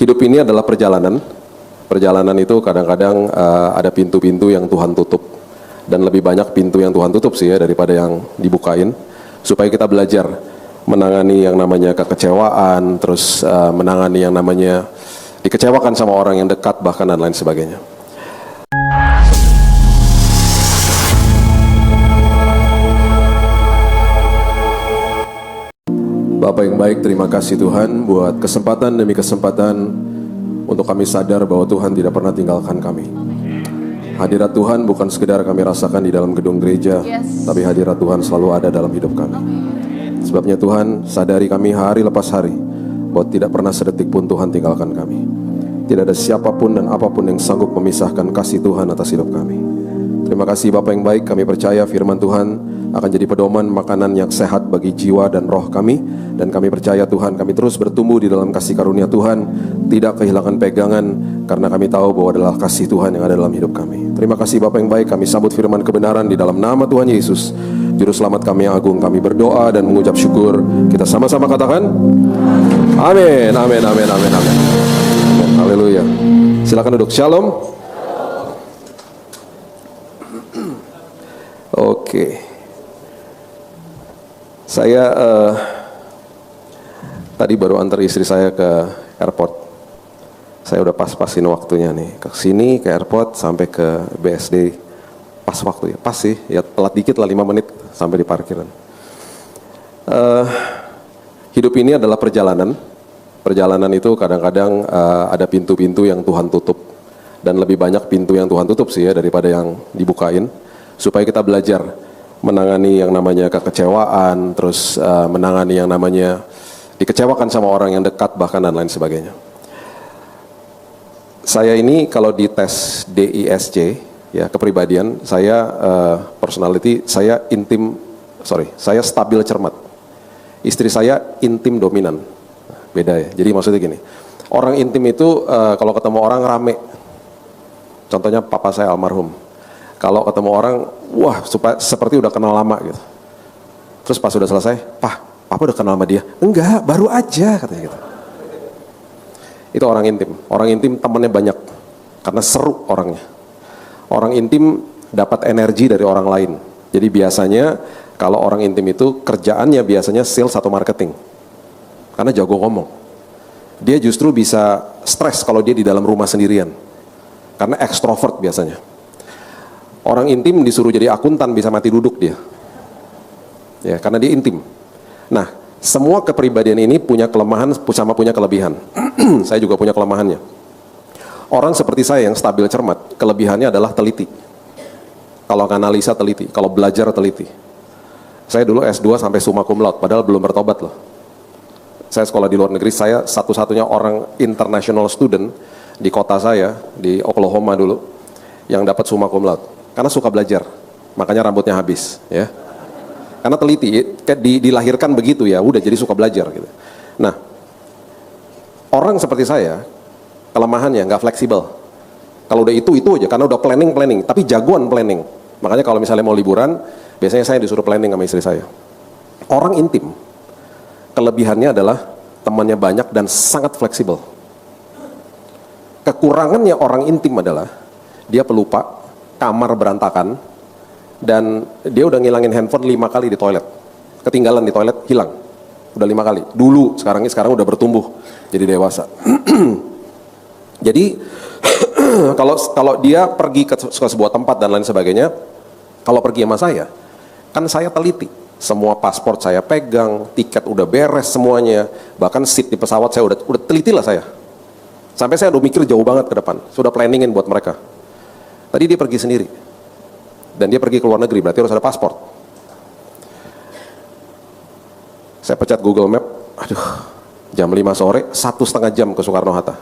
Hidup ini adalah perjalanan. Perjalanan itu kadang-kadang ada pintu-pintu yang Tuhan tutup. Dan lebih banyak pintu yang Tuhan tutup sih ya daripada yang dibukain. Supaya kita belajar menangani yang namanya kekecewaan, terus menangani yang namanya dikecewakan sama orang yang dekat bahkan dan lain sebagainya. Bapak yang baik, terima kasih Tuhan buat kesempatan demi kesempatan untuk kami sadar bahwa Tuhan tidak pernah tinggalkan kami. Hadirat Tuhan bukan sekedar kami rasakan di dalam gedung gereja, tapi hadirat Tuhan selalu ada dalam hidup kami. Sebabnya Tuhan sadari kami hari lepas hari bahwa tidak pernah sedetik pun Tuhan tinggalkan kami. Tidak ada siapapun dan apapun yang sanggup memisahkan kasih Tuhan atas hidup kami. Terima kasih Bapak yang baik, kami percaya firman Tuhan akan jadi pedoman makanan yang sehat bagi jiwa dan roh kami. Dan kami percaya Tuhan, kami terus bertumbuh di dalam kasih karunia Tuhan, tidak kehilangan pegangan, karena kami tahu bahwa adalah kasih Tuhan yang ada dalam hidup kami. Terima kasih Bapak yang baik, kami sambut firman kebenaran di dalam nama Tuhan Yesus, Juru Selamat kami yang agung. Kami berdoa dan mengucap syukur. Kita sama-sama katakan amin, amin, amin, amin, amin. Haleluya. Silakan duduk. Shalom. Oke. Saya tadi baru antar istri saya ke airport. Saya udah pas-pasin waktunya nih. Ke sini, ke airport, sampai ke BSD. Pas waktu ya, pas sih. Ya telat dikit lah 5 menit sampai di parkiran. Hidup ini adalah perjalanan. Perjalanan itu kadang-kadang ada pintu-pintu yang Tuhan tutup. Dan lebih banyak pintu yang Tuhan tutup sih ya daripada yang dibukain. Supaya kita belajar menangani yang namanya kekecewaan, terus menangani yang namanya dikecewakan sama orang yang dekat bahkan dan lain sebagainya. Saya ini kalau di tes DISC ya kepribadian, saya personality, saya saya stabil cermat. Istri saya intim dominan. Beda ya. Jadi maksudnya gini, orang intim itu kalau ketemu orang rame. Contohnya papa saya almarhum. Kalau ketemu orang, wah seperti udah kenal lama gitu. Terus pas udah selesai, Papa udah kenal sama dia? Enggak, baru aja katanya gitu. Itu orang intim. Orang intim temannya banyak karena seru orangnya. Orang intim dapat energi dari orang lain. Jadi biasanya kalau orang intim itu kerjaannya biasanya sales atau marketing. Karena jago ngomong. Dia justru bisa stres kalau dia di dalam rumah sendirian. Karena ekstrovert biasanya. Orang intim disuruh jadi akuntan bisa mati duduk dia. Ya, karena dia intim. Nah, semua kepribadian ini punya kelemahan sama punya kelebihan. Saya juga punya kelemahannya. Orang seperti saya yang stabil cermat, kelebihannya adalah teliti. Kalau analisa teliti, kalau belajar teliti. Saya dulu S2 sampai summa cum laude, padahal belum bertobat loh. Saya sekolah di luar negeri, saya satu-satunya orang international student di kota saya, di Oklahoma dulu, yang dapat summa cum laude. Karena suka belajar, makanya rambutnya habis, ya. Karena teliti, dilahirkan begitu ya, udah jadi suka belajar gitu. Nah, orang seperti saya, kelemahannya nggak fleksibel. Kalau udah itu aja, karena udah planning, tapi jagoan planning. Makanya kalau misalnya mau liburan, biasanya saya disuruh planning sama istri saya. Orang intim, kelebihannya adalah temannya banyak dan sangat fleksibel. Kekurangannya orang intim adalah dia pelupa, kamar berantakan, dan dia udah ngilangin handphone 5 kali di toilet. Ketinggalan di toilet, hilang. Udah 5 kali. Dulu, sekarang udah bertumbuh jadi dewasa. Jadi kalau dia pergi ke sebuah tempat dan lain sebagainya, kalau pergi sama saya, kan saya teliti. Semua paspor saya pegang, tiket udah beres semuanya, bahkan seat di pesawat saya udah teliti lah saya. Sampai saya udah mikir jauh banget ke depan, sudah planningin buat mereka. Tadi dia pergi sendiri. Dan dia pergi ke luar negeri, berarti harus ada paspor. Saya pencet Google Map, jam 5 sore, 1,5 jam ke Soekarno-Hatta.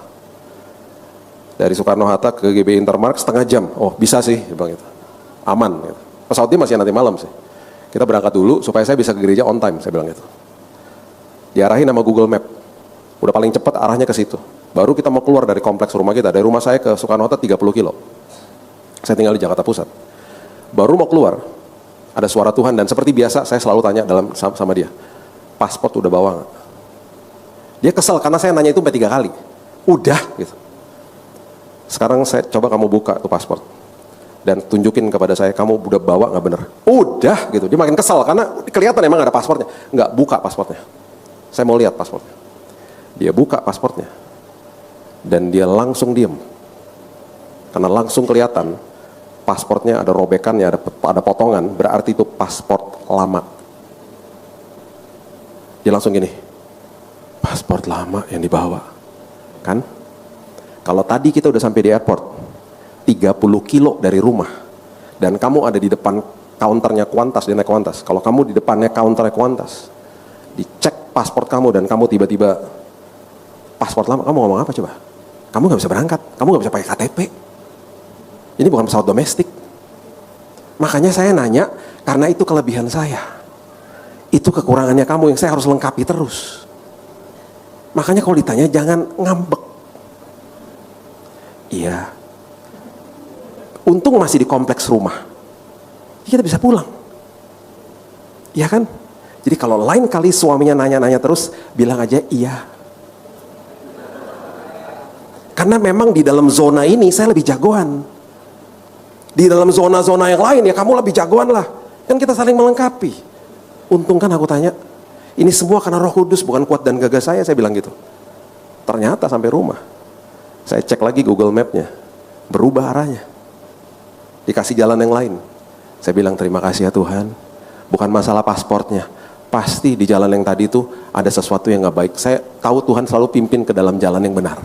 Dari Soekarno-Hatta ke GB Intermark, 1/2 jam. Oh, bisa sih, bang itu. Aman. Gitu. Pesawatnya masih nanti malam sih. Kita berangkat dulu, supaya saya bisa ke gereja on time, saya bilang gitu. Diarahin sama Google Map. Udah paling cepat arahnya ke situ. Baru kita mau keluar dari kompleks rumah kita. Dari rumah saya ke Soekarno-Hatta 30 kilo. Saya tinggal di Jakarta Pusat. Baru mau keluar, ada suara Tuhan, dan seperti biasa saya selalu tanya sama dia, paspor udah bawa nggak? Dia kesel karena saya nanya itu sampai 3 kali. Udah gitu. Sekarang saya coba kamu buka tuh paspor dan tunjukin kepada saya, kamu udah bawa nggak bener? Udah gitu. Dia makin kesal karena kelihatan emang ada paspornya. Nggak buka paspornya. Saya mau lihat paspornya. Dia buka paspornya dan dia langsung diem karena langsung kelihatan paspornya ada robekannya, ada potongan, berarti itu paspor lama. Dia langsung gini, paspor lama yang dibawa, kan? Kalau tadi kita udah sampai di airport, 30 kilo dari rumah, dan kamu ada di depan counternya Qantas, dia naik Qantas. Kalau kamu di depannya counternya Qantas, dicek paspor kamu dan kamu tiba-tiba paspor lama, kamu ngomong apa coba? Kamu nggak bisa berangkat, kamu nggak bisa pakai KTP. Ini bukan pesawat domestik. Makanya saya nanya, karena itu kelebihan saya. Itu kekurangannya kamu yang saya harus lengkapi terus. Makanya kalau ditanya jangan ngambek. Iya. Untung masih di kompleks rumah. Jadi kita bisa pulang. Iya kan? Jadi kalau lain kali suaminya nanya-nanya terus, bilang aja iya. Karena memang di dalam zona ini saya lebih jagoan. Di dalam zona-zona yang lain ya kamu lebih jagoan lah. Kan kita saling melengkapi. Untung kan aku tanya, ini semua karena Roh Kudus, bukan kuat dan gagah saya bilang gitu. Ternyata sampai rumah, saya cek lagi Google Map-nya, berubah arahnya. Dikasih jalan yang lain. Saya bilang terima kasih ya Tuhan, bukan masalah pasportnya. Pasti di jalan yang tadi itu ada sesuatu yang gak baik. Saya tahu Tuhan selalu pimpin ke dalam jalan yang benar.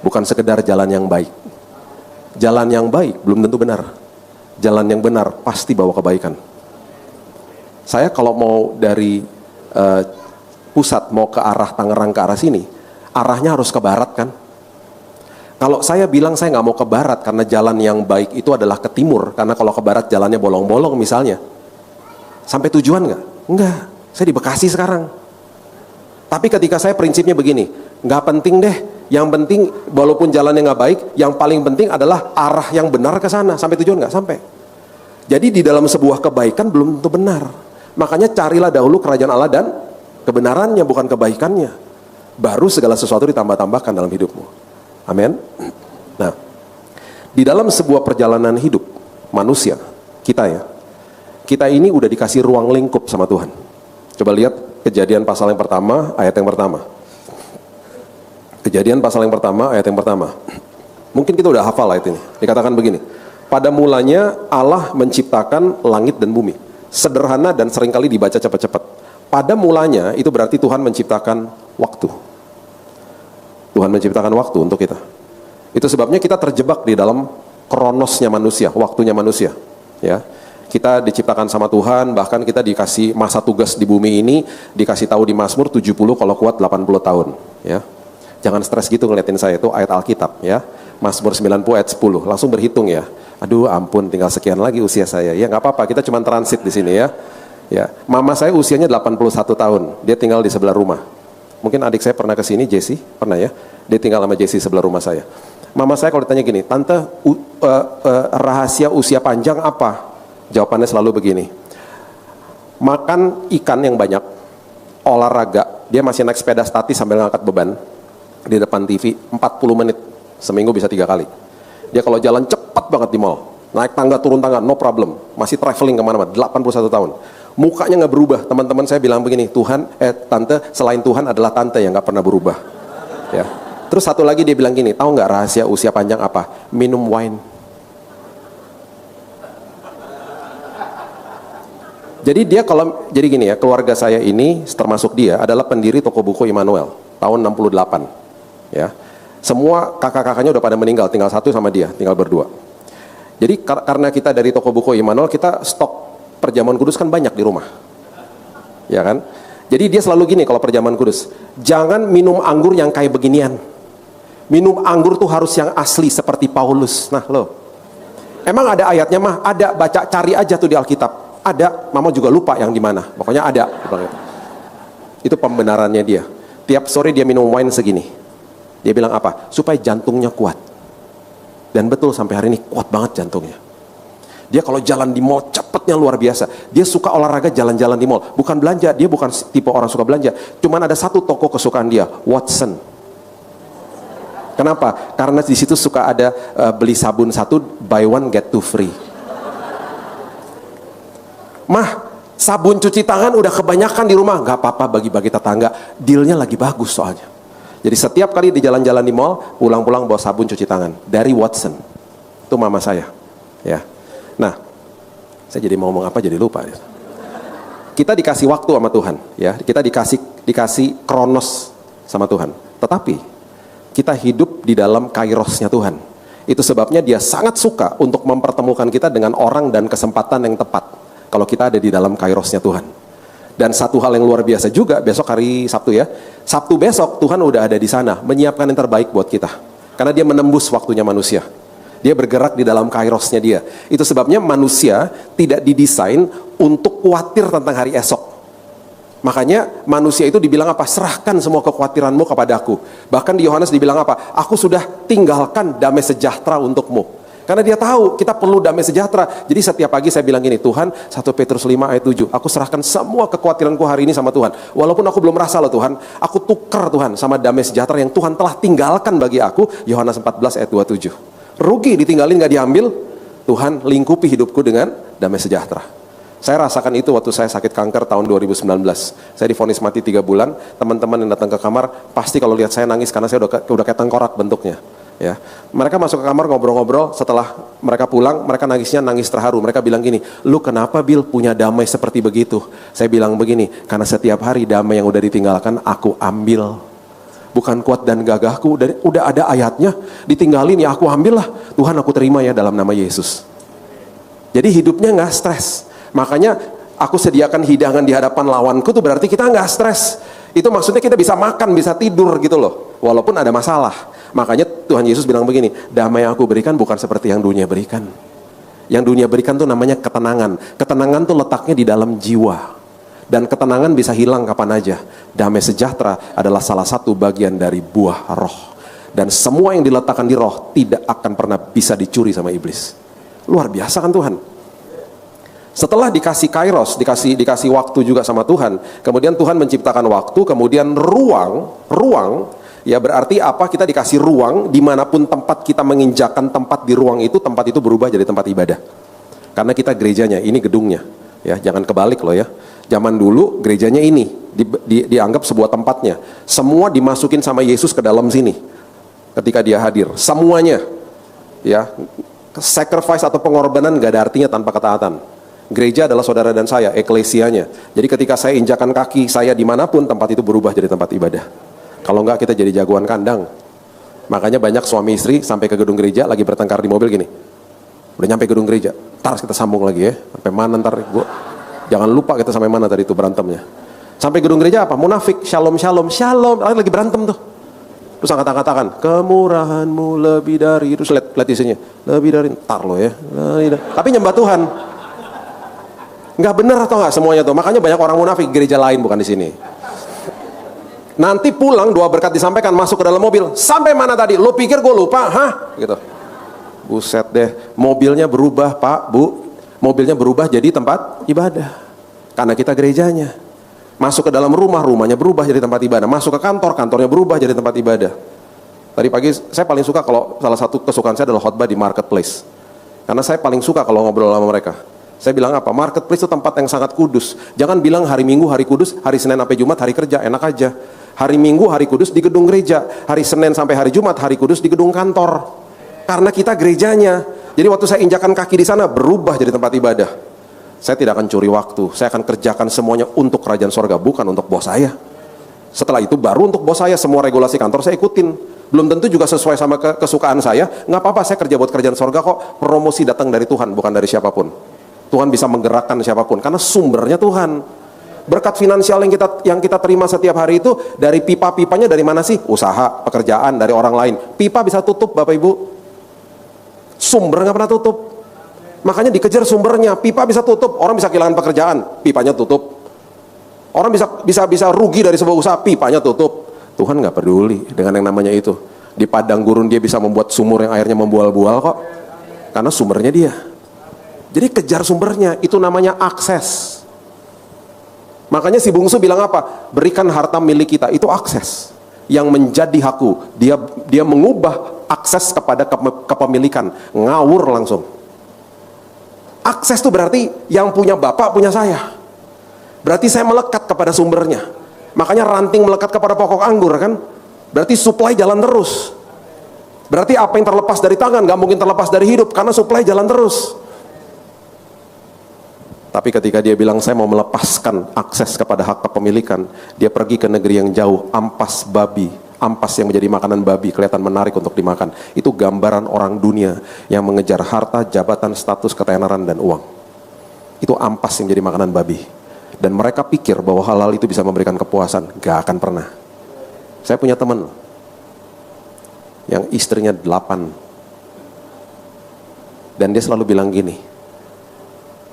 Bukan sekedar jalan yang baik. Jalan yang baik belum tentu benar. Jalan yang benar pasti bawa kebaikan. Saya kalau mau dari pusat mau ke arah Tangerang ke arah sini, arahnya harus ke barat kan. Kalau saya bilang saya nggak mau ke barat karena jalan yang baik itu adalah ke timur, karena kalau ke barat jalannya bolong-bolong misalnya, sampai tujuan nggak? Nggak. Saya di Bekasi sekarang. Tapi ketika saya prinsipnya begini, nggak penting deh. Yang penting walaupun jalannya nggak baik, yang paling penting adalah arah yang benar ke sana. Sampai tujuan nggak? Sampai. Jadi di dalam sebuah kebaikan belum tentu benar. Makanya carilah dahulu kerajaan Allah dan kebenarannya, bukan kebaikannya. Baru segala sesuatu ditambah-tambahkan dalam hidupmu. Amin. Nah, di dalam sebuah perjalanan hidup manusia, kita ini udah dikasih ruang lingkup sama Tuhan. Coba lihat Kejadian pasal yang pertama, ayat yang pertama. Kejadian pasal yang pertama, ayat yang pertama. Mungkin kita udah hafal ayat ini. Dikatakan begini, pada mulanya Allah menciptakan langit dan bumi. Sederhana dan seringkali dibaca cepat-cepat. Pada mulanya itu berarti Tuhan menciptakan waktu. Tuhan menciptakan waktu untuk kita. Itu sebabnya kita terjebak di dalam kronosnya manusia, waktunya manusia. Ya, kita diciptakan sama Tuhan, bahkan kita dikasih masa tugas di bumi ini, dikasih tahu di Mazmur 70 kalau kuat 80 tahun. Ya, jangan stres gitu ngeliatin saya, itu ayat Alkitab. Ya, Mazmur 90 ayat 10, langsung berhitung ya. Aduh ampun, tinggal sekian lagi usia saya. Ya nggak apa-apa, kita cuma transit di sini ya. Ya, mama saya usianya 81 tahun, dia tinggal di sebelah rumah. Mungkin adik saya pernah ke sini, Jesse, pernah ya? Dia tinggal sama Jesse sebelah rumah saya. Mama saya kalau ditanya gini, tante rahasia usia panjang apa? Jawabannya selalu begini, makan ikan yang banyak, olahraga, dia masih naik sepeda statis sambil ngangkat beban di depan TV, 40 menit, seminggu bisa 3 kali. Dia kalau jalan cepat banget di mall, naik tangga turun tangga, no problem, masih traveling kemana-mana, 81 tahun. Mukanya nggak berubah. Teman-teman saya bilang begini, tante, selain Tuhan adalah tante yang nggak pernah berubah. Ya. Terus satu lagi dia bilang gini, tahu nggak rahasia usia panjang apa? Minum wine. Jadi dia jadi gini ya, keluarga saya ini termasuk dia adalah pendiri toko buku Immanuel tahun 68. Ya, semua kakak-kakaknya udah pada meninggal, tinggal satu sama dia, tinggal berdua. Jadi karena kita dari toko buku Immanuel, kita stok perjamuan kudus kan banyak di rumah, ya kan? Jadi dia selalu gini kalau perjamuan kudus, jangan minum anggur yang kayak beginian. Minum anggur tuh harus yang asli seperti Paulus. Nah loh, emang ada ayatnya mah? Ada, baca cari aja tuh di Alkitab. Ada, mama juga lupa yang di mana. Pokoknya ada. Itu pembenarannya dia. Tiap sore dia minum wine segini. Dia bilang apa? Supaya jantungnya kuat. Dan betul sampai hari ini kuat banget jantungnya. Dia kalau jalan di mall cepetnya luar biasa. Dia suka olahraga jalan-jalan di mall. Bukan belanja, dia bukan tipe orang suka belanja. Cuman ada satu toko kesukaan dia, Watson. Kenapa? Karena di situ suka ada beli sabun satu, buy one get two free. Mah, sabun cuci tangan udah kebanyakan di rumah, nggak apa-apa bagi-bagi tetangga. Dealnya lagi bagus soalnya. Jadi setiap kali di jalan-jalan di mall, pulang-pulang bawa sabun cuci tangan dari Watson. Itu mama saya. Ya. Nah, saya jadi mau ngomong apa jadi lupa. Kita dikasih waktu sama Tuhan, ya. Kita dikasih kronos sama Tuhan. Tetapi kita hidup di dalam kairosnya Tuhan. Itu sebabnya dia sangat suka untuk mempertemukan kita dengan orang dan kesempatan yang tepat. Kalau kita ada di dalam kairosnya Tuhan. Dan satu hal yang luar biasa juga, besok hari Sabtu ya. Sabtu besok Tuhan udah ada di sana, menyiapkan yang terbaik buat kita. Karena dia menembus waktunya manusia. Dia bergerak di dalam kairosnya dia. Itu sebabnya manusia tidak didesain untuk khawatir tentang hari esok. Makanya manusia itu dibilang apa? Serahkan semua kekhawatiranmu kepadaku. Bahkan di Yohanes dibilang apa? Aku sudah tinggalkan damai sejahtera untukmu. Karena dia tahu kita perlu damai sejahtera. Jadi setiap pagi saya bilang gini, Tuhan, 1 Petrus 5 ayat 7, aku serahkan semua kekhawatiranku hari ini sama Tuhan. Walaupun aku belum merasa loh Tuhan, aku tukar Tuhan sama damai sejahtera yang Tuhan telah tinggalkan bagi aku. Yohanes 14 ayat 27. Rugi ditinggalin gak diambil, Tuhan lingkupi hidupku dengan damai sejahtera. Saya rasakan itu waktu saya sakit kanker tahun 2019. Saya divonis mati 3 bulan. Teman-teman yang datang ke kamar pasti kalau lihat saya nangis karena saya udah kayak tengkorak bentuknya. Ya, mereka masuk ke kamar ngobrol-ngobrol. Setelah mereka pulang, mereka nangisnya nangis terharu. Mereka bilang gini, lu kenapa Bill punya damai seperti begitu? Saya bilang begini, karena setiap hari damai yang udah ditinggalkan aku ambil. Bukan kuat dan gagahku, udah ada ayatnya, ditinggalin ya aku ambil lah. Tuhan aku terima ya dalam nama Yesus. Jadi hidupnya gak stres. Makanya aku sediakan hidangan di hadapan lawanku tuh berarti kita nggak stres. Itu maksudnya kita bisa makan, bisa tidur gitu loh. Walaupun ada masalah. Makanya Tuhan Yesus bilang begini, damai yang aku berikan bukan seperti yang dunia berikan. Yang dunia berikan tuh namanya ketenangan. Ketenangan tuh letaknya di dalam jiwa. Dan ketenangan bisa hilang kapan aja. Damai sejahtera adalah salah satu bagian dari buah roh. Dan semua yang diletakkan di roh tidak akan pernah bisa dicuri sama iblis. Luar biasa kan Tuhan? Setelah dikasih kairos, dikasih waktu juga sama Tuhan, kemudian Tuhan menciptakan waktu, kemudian ruang, ya berarti apa? Kita dikasih ruang, dimanapun tempat kita menginjakan tempat di ruang itu, tempat itu berubah jadi tempat ibadah. Karena kita gerejanya, ini gedungnya, ya jangan kebalik loh ya. Zaman dulu gerejanya ini dianggap sebuah tempatnya, semua dimasukin sama Yesus ke dalam sini, ketika dia hadir, semuanya, ya sacrifice atau pengorbanan gak ada artinya tanpa ketaatan. Gereja adalah saudara dan saya, eklesianya. Jadi ketika saya injakan kaki saya dimanapun, tempat itu berubah jadi tempat ibadah. Kalau enggak kita jadi jagoan kandang. Makanya banyak suami istri sampai ke gedung gereja lagi bertengkar di mobil gini. Udah nyampe gedung gereja, ntar kita sambung lagi ya. Sampai mana ntar gua, jangan lupa kita sampai mana tadi itu berantemnya. Sampai gedung gereja apa? Munafik, shalom, lagi berantem tuh. Terus angkat-angkatan, kemurahanmu lebih dari, terus lihat isinya, lebih dari, ntar lo ya. Tapi nyembah Tuhan. Nggak benar atau nggak semuanya tuh. Makanya banyak orang munafik gereja lain, bukan di sini. Nanti pulang doa berkat disampaikan, masuk ke dalam mobil, sampai mana tadi? Lo pikir gue lupa? Hah? Gitu. Buset deh, mobilnya berubah Pak, Bu. Mobilnya berubah jadi tempat ibadah. Karena kita gerejanya. Masuk ke dalam rumah, rumahnya berubah jadi tempat ibadah. Masuk ke kantor, kantornya berubah jadi tempat ibadah. Tadi pagi saya paling suka kalau salah satu kesukaan saya adalah khotbah di marketplace. Karena saya paling suka kalau ngobrol sama mereka. Saya bilang apa? Marketplace itu tempat yang sangat kudus. Jangan bilang hari Minggu hari kudus, hari Senin sampai Jumat hari kerja, enak aja. Hari Minggu hari kudus di gedung gereja, hari Senin sampai hari Jumat hari kudus di gedung kantor. Karena kita gerejanya. Jadi waktu saya injakan kaki di sana berubah jadi tempat ibadah. Saya tidak akan curi waktu. Saya akan kerjakan semuanya untuk kerajaan sorga, bukan untuk bos saya. Setelah itu baru untuk bos saya, semua regulasi kantor saya ikutin. Belum tentu juga sesuai sama kesukaan saya. Nggak apa-apa, saya kerja buat kerajaan sorga kok. Promosi datang dari Tuhan, bukan dari siapapun. Tuhan bisa menggerakkan siapapun karena sumbernya Tuhan. Berkat finansial yang kita terima setiap hari itu dari pipa-pipanya dari mana sih? Usaha, pekerjaan, dari orang lain. Pipa bisa tutup Bapak Ibu. Sumber nggak pernah tutup. Makanya dikejar sumbernya. Pipa bisa tutup, orang bisa kehilangan pekerjaan, pipanya tutup. Orang bisa rugi dari sebuah usaha, pipanya tutup. Tuhan nggak peduli dengan yang namanya itu. Di padang gurun dia bisa membuat sumur yang airnya membual-bual kok. Karena sumbernya dia. Jadi kejar sumbernya, itu namanya akses. Makanya si bungsu bilang apa? Berikan harta milik kita, itu akses. yang menjadi hakku. Dia mengubah akses kepada kepemilikan, ngawur langsung. Akses itu berarti yang punya Bapak punya saya. Berarti saya melekat kepada sumbernya. Makanya ranting melekat kepada pokok anggur kan. Berarti supply jalan terus. Berarti apa yang terlepas dari tangan gak mungkin terlepas dari hidup, karena supply jalan terus. Tapi ketika dia bilang saya mau melepaskan akses kepada hak kepemilikan, dia pergi ke negeri yang jauh, ampas babi. Ampas yang menjadi makanan babi kelihatan menarik untuk dimakan. Itu gambaran orang dunia yang mengejar harta, jabatan, status, ketenaran, dan uang. Itu ampas yang menjadi makanan babi. Dan mereka pikir bahwa hal-hal itu bisa memberikan kepuasan. Gak akan pernah. Saya punya teman yang istrinya 8. Dan dia selalu bilang gini,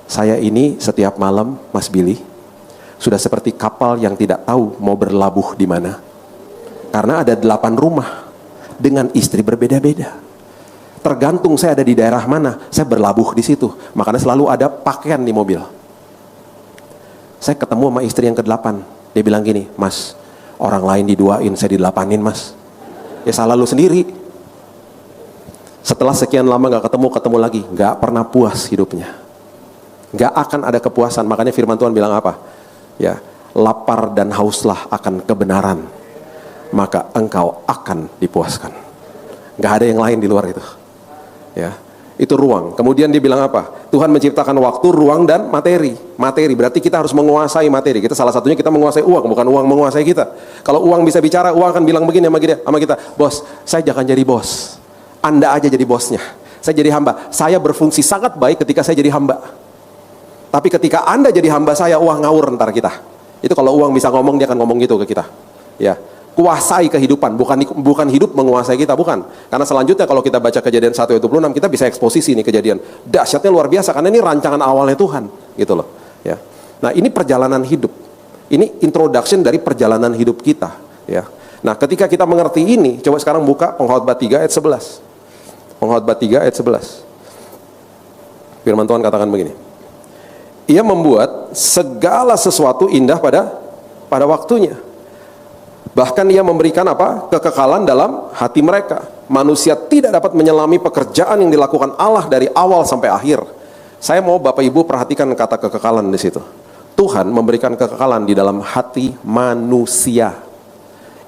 saya ini setiap malam, Mas Billy, sudah seperti kapal yang tidak tahu mau berlabuh di mana. Karena ada 8 rumah dengan istri berbeda-beda. Tergantung saya ada di daerah mana, saya berlabuh di situ. Makanya selalu ada pakaian di mobil. Saya ketemu sama istri yang ke-8. Dia bilang gini, Mas, orang lain diduain, saya di-8-in, Mas. Ya salah lu sendiri. Setelah sekian lama gak ketemu lagi, gak pernah puas hidupnya. Gak akan ada kepuasan. Makanya firman Tuhan bilang apa? Ya, lapar dan hauslah akan kebenaran, maka engkau akan dipuaskan. Gak ada yang lain di luar itu. Ya, itu ruang. Kemudian dia bilang apa? Tuhan menciptakan waktu, ruang, dan materi. Materi berarti kita harus menguasai materi. Kita salah satunya kita menguasai uang, bukan uang menguasai kita. Kalau uang bisa bicara, uang akan bilang begini sama kita, bos, saya jangan jadi bos. Anda aja jadi bosnya. Saya jadi hamba. Saya berfungsi sangat baik ketika saya jadi hamba. Tapi ketika Anda jadi hamba saya, wah ngawur ntar kita. Itu kalau uang bisa ngomong, dia akan ngomong gitu ke kita. Ya, kuasai kehidupan, bukan hidup menguasai kita, bukan. Karena selanjutnya kalau kita baca Kejadian 1:26, kita bisa eksposisi nih kejadian. Dahsyatnya luar biasa, karena ini rancangan awalnya Tuhan, gitu loh. Ya. Nah, ini perjalanan hidup. Ini introduction dari perjalanan hidup kita. Ya. Nah, ketika kita mengerti ini, coba sekarang buka Pengkhotbah 3 ayat 11. Pengkhotbah 3 ayat 11. Firman Tuhan katakan begini. Ia membuat segala sesuatu indah pada waktunya. Bahkan ia memberikan apa? Kekekalan dalam hati mereka. Manusia tidak dapat menyelami pekerjaan yang dilakukan Allah dari awal sampai akhir. Saya mau Bapak Ibu perhatikan kata kekekalan di situ. Tuhan memberikan kekekalan di dalam hati manusia.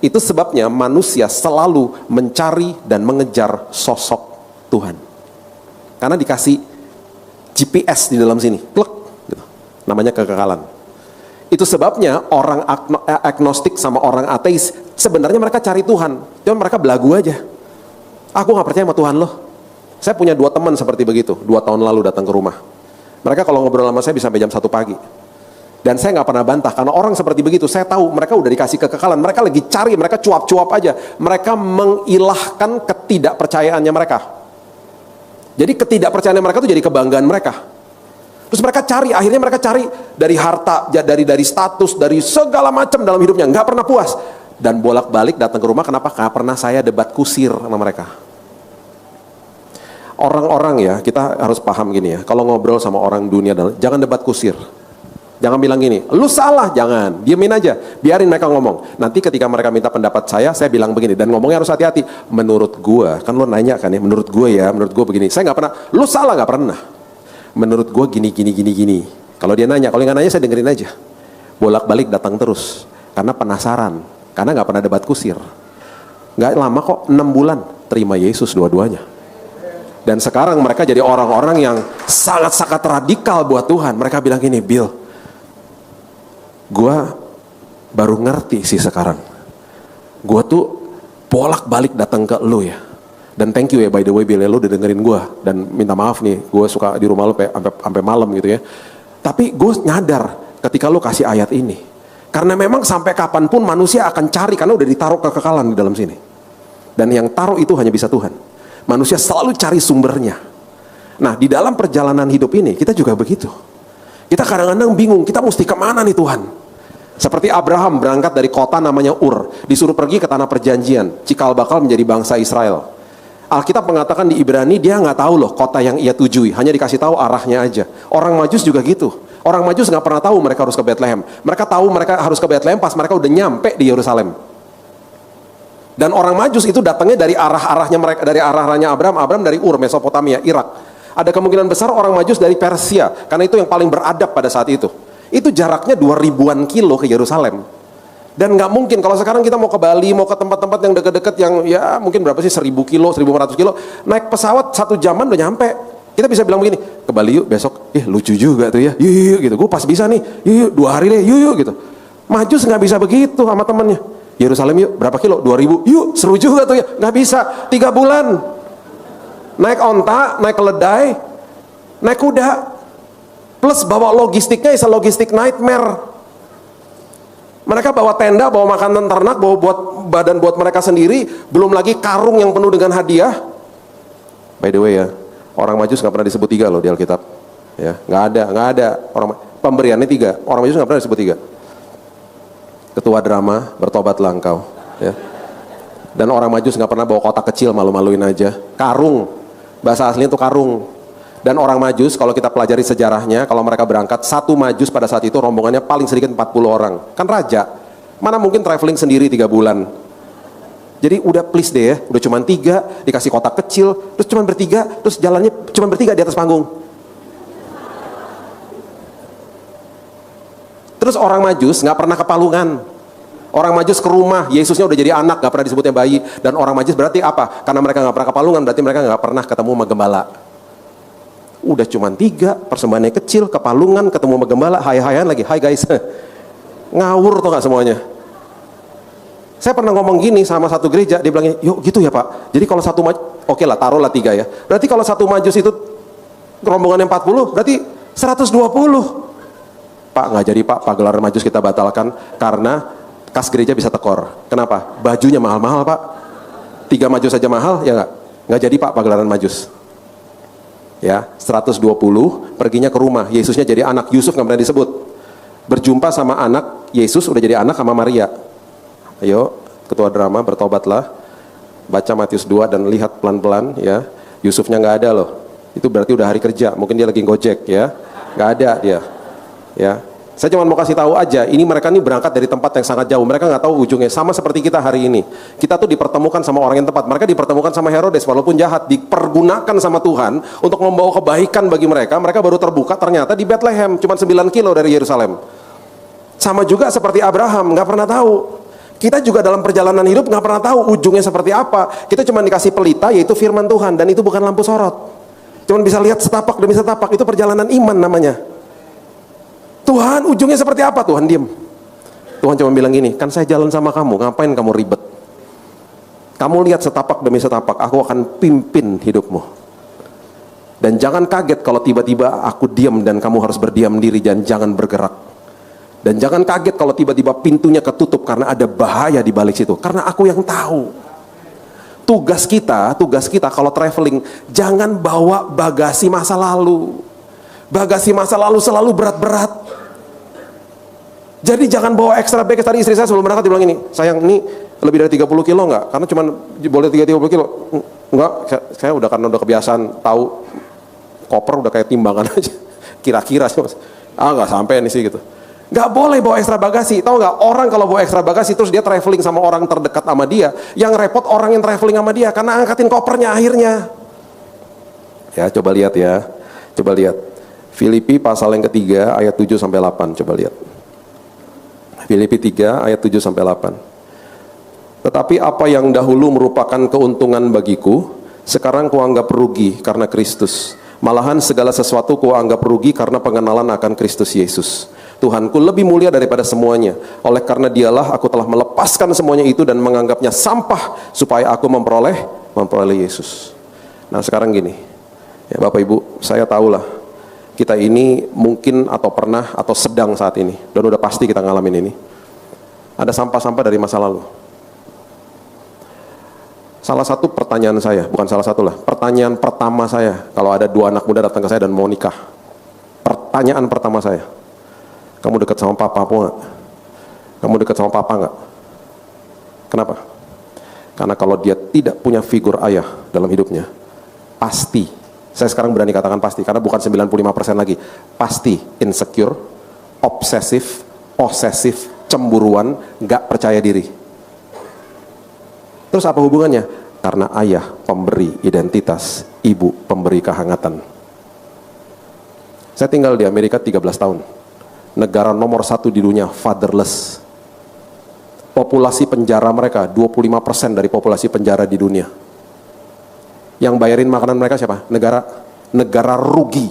Itu sebabnya manusia selalu mencari dan mengejar sosok Tuhan. Karena dikasih GPS di dalam sini. Plek. Namanya kekekalan. Itu sebabnya orang agnostik sama orang ateis sebenarnya mereka cari Tuhan, cuma mereka belagu aja. Aku gak percaya sama Tuhan loh. Saya punya 2 teman seperti begitu. 2 tahun lalu datang ke rumah. Mereka kalau ngobrol sama saya bisa sampai jam 1 pagi. Dan saya gak pernah bantah, karena orang seperti begitu saya tahu mereka udah dikasih kekekalan. Mereka lagi cari, mereka cuap-cuap aja. Mereka mengilahkan ketidakpercayaannya mereka. Jadi ketidakpercayaan mereka itu jadi kebanggaan mereka. Terus mereka cari, akhirnya mereka cari dari harta, dari status, dari segala macam dalam hidupnya, nggak pernah puas. Dan bolak-balik datang ke rumah, kenapa? Nggak pernah saya debat kusir sama mereka. Orang-orang ya, kita harus paham gini ya, kalau ngobrol sama orang dunia, jangan debat kusir. Jangan bilang gini, lu salah, jangan, diemin aja, biarin mereka ngomong. Nanti ketika mereka minta pendapat saya bilang begini, dan ngomongnya harus hati-hati. Menurut gua, kan lu nanya kan ya, menurut gua begini. Saya nggak pernah, lu salah, nggak pernah. Menurut gue gini. Kalau dia nanya, kalau nggak nanya saya dengerin aja. Bolak-balik datang terus, karena penasaran, karena nggak pernah debat kusir. Nggak lama kok, 6 bulan terima Yesus dua-duanya. Dan sekarang mereka jadi orang-orang yang sangat-sangat radikal buat Tuhan. Mereka bilang gini, Bill, gue baru ngerti sih sekarang. Gue tuh bolak-balik datang ke lu ya. Dan thank you ya, by the way, Bill, lo udah dengerin gue. Dan minta maaf nih, gue suka di rumah lo sampai malam gitu ya. Tapi gue nyadar ketika lo kasih ayat ini. Karena memang sampai kapanpun manusia akan cari, karena udah ditaruh kekekalan di dalam sini. Dan yang taruh itu hanya bisa Tuhan. Manusia selalu cari sumbernya. Nah, di dalam perjalanan hidup ini, kita juga begitu. Kita kadang-kadang bingung, kita mesti kemana nih Tuhan? Seperti Abraham berangkat dari kota namanya Ur. Disuruh pergi ke tanah perjanjian. Cikal bakal menjadi bangsa Israel. Alkitab mengatakan di Ibrani dia nggak tahu loh kota yang ia tujui, hanya dikasih tahu arahnya aja. Orang Majus juga gitu. Orang Majus nggak pernah tahu mereka harus ke Bethlehem. Mereka tahu mereka harus ke Bethlehem pas mereka udah nyampe di Yerusalem. Dan orang Majus itu datangnya dari arah-arahnya mereka, dari arah-arahnya Abraham. Abraham dari Ur, Mesopotamia, Irak. Ada kemungkinan besar orang Majus dari Persia, karena itu yang paling beradab pada saat itu. Itu jaraknya 2000-an kilo ke Yerusalem. Dan nggak mungkin kalau sekarang kita mau ke Bali, mau ke tempat-tempat yang dekat-dekat yang ya mungkin berapa sih, 1000 kilo, 1500 kilo, naik pesawat 1 jaman udah nyampe. Kita bisa bilang begini, ke Bali yuk besok, lucu juga tuh ya, yuk gitu, gue pas bisa nih, yuk 2 hari deh, yuk gitu. Majus nggak bisa begitu sama temennya. Yerusalem yuk, berapa kilo? 2000, yuk seru juga tuh ya, nggak bisa, 3 bulan. Naik onta, naik keledai, naik kuda, plus bawa logistiknya, isa logistik nightmare. Mereka bawa tenda, bawa makanan ternak, bawa buat badan buat mereka sendiri, belum lagi karung yang penuh dengan hadiah. By the way ya, orang Majus nggak pernah disebut 3 loh di Alkitab. Ya, nggak ada orang pemberiannya 3, orang Majus nggak pernah disebut 3. Ketua drama, bertobatlah engkau. Ya. Dan orang Majus nggak pernah bawa kotak kecil, malu-maluin aja. Karung, bahasa aslinya itu karung. Dan orang Majus, kalau kita pelajari sejarahnya, kalau mereka berangkat, 1 Majus pada saat itu rombongannya paling sedikit 40 orang. Kan raja, mana mungkin traveling sendiri 3 bulan. Jadi udah please deh ya, udah cuma 3, dikasih kotak kecil, terus cuma bertiga, terus jalannya cuma bertiga di atas panggung. Terus orang Majus nggak pernah ke palungan. Orang Majus ke rumah, Yesusnya udah jadi anak, nggak pernah disebutnya bayi. Dan orang Majus berarti apa? Karena mereka nggak pernah ke palungan, berarti mereka nggak pernah ketemu sama gembala. Udah cuma 3, persembahannya kecil, ke palungan, ketemu sama gembala, hai-haian lagi, hai guys. Ngawur tuh nggak semuanya. Saya pernah ngomong gini sama satu gereja, dia bilangnya, yuk gitu ya Pak. Jadi kalau 1 Majus, oke lah taruhlah 3 ya. Berarti kalau 1 Majus itu rombongannya 40, berarti 120. Pak nggak jadi Pak, pagelaran Majus kita batalkan karena kas gereja bisa tekor. Kenapa? Bajunya mahal-mahal Pak. 3 Majus saja mahal, ya nggak jadi Pak pagelaran Majus. Ya, 120 perginya ke rumah. Yesusnya jadi anak, Yusuf nggak pernah disebut. Berjumpa sama anak Yesus, udah jadi anak sama Maria. Ayo, ketua drama, bertobatlah. Baca Matius 2 dan lihat pelan-pelan ya. Yusufnya nggak ada loh. Itu berarti udah hari kerja. Mungkin dia lagi gojek ya. Nggak ada dia. Ya, saya cuma mau kasih tahu aja, ini mereka nih berangkat dari tempat yang sangat jauh, mereka nggak tahu ujungnya. Sama seperti kita hari ini, kita tuh dipertemukan sama orang yang tepat. Mereka dipertemukan sama Herodes, walaupun jahat, dipergunakan sama Tuhan untuk membawa kebaikan bagi mereka. Mereka baru terbuka ternyata di Bethlehem, cuma 9 kilo dari Yerusalem. Sama juga seperti Abraham, nggak pernah tahu. Kita juga dalam perjalanan hidup nggak pernah tahu ujungnya seperti apa. Kita cuma dikasih pelita, yaitu firman Tuhan, dan itu bukan lampu sorot. Cuma bisa lihat setapak demi setapak, itu perjalanan iman namanya. Tuhan ujungnya seperti apa? Tuhan diam. Tuhan cuma bilang gini, kan saya jalan sama kamu, ngapain kamu ribet? Kamu lihat setapak demi setapak, aku akan pimpin hidupmu. Dan jangan kaget kalau tiba-tiba aku diam dan kamu harus berdiam diri dan jangan bergerak. Dan jangan kaget kalau tiba-tiba pintunya ketutup karena ada bahaya di balik situ. Karena aku yang tahu. Tugas kita kalau traveling, jangan bawa bagasi masa lalu. Bagasi masa lalu selalu berat-berat. Jadi jangan bawa extra baggage. Tadi istri saya sebelum berangkat dibilang ini, sayang ini lebih dari 30 kilo enggak? Karena cuma boleh 30 kilo. Enggak, saya udah karena udah kebiasaan tahu koper udah kayak timbangan aja. Kira-kira sih mas. Enggak sampai nih sih gitu. Enggak boleh bawa ekstra bagasi. Tahu enggak, orang kalau bawa ekstra bagasi terus dia traveling sama orang terdekat sama dia, yang repot orang yang traveling sama dia karena angkatin kopernya akhirnya. Ya, coba lihat ya. Coba lihat. Filipi pasal yang ketiga ayat 7 sampai 8, coba lihat. Filipi 3 ayat 7 sampai 8. Tetapi apa yang dahulu merupakan keuntungan bagiku, sekarang kuanggap rugi karena Kristus. Malahan segala sesuatu kuanggap rugi karena pengenalan akan Kristus Yesus. Tuhanku lebih mulia daripada semuanya. Oleh karena dialah aku telah melepaskan semuanya itu dan menganggapnya sampah supaya aku memperoleh Yesus. Nah sekarang gini, ya Bapak Ibu, saya tahulah kita ini mungkin atau pernah atau sedang saat ini, dan udah pasti kita ngalamin ini. Ada sampah-sampah dari masa lalu. Salah satu pertanyaan saya, bukan salah satu lah, pertanyaan pertama saya, kalau ada 2 anak muda datang ke saya dan mau nikah, pertanyaan pertama saya, kamu dekat sama papa nggak? Kamu dekat sama papa nggak? Kenapa? Karena kalau dia tidak punya figur ayah dalam hidupnya, pasti, saya sekarang berani katakan pasti, karena bukan 95% lagi, pasti insecure, obsesif, posesif, cemburuan, gak percaya diri. Terus apa hubungannya? Karena ayah pemberi identitas, ibu pemberi kehangatan. Saya tinggal di Amerika 13 tahun. Negara nomor 1 di dunia fatherless. Populasi penjara mereka 25% dari populasi penjara di dunia. Yang bayarin makanan mereka siapa? Negara rugi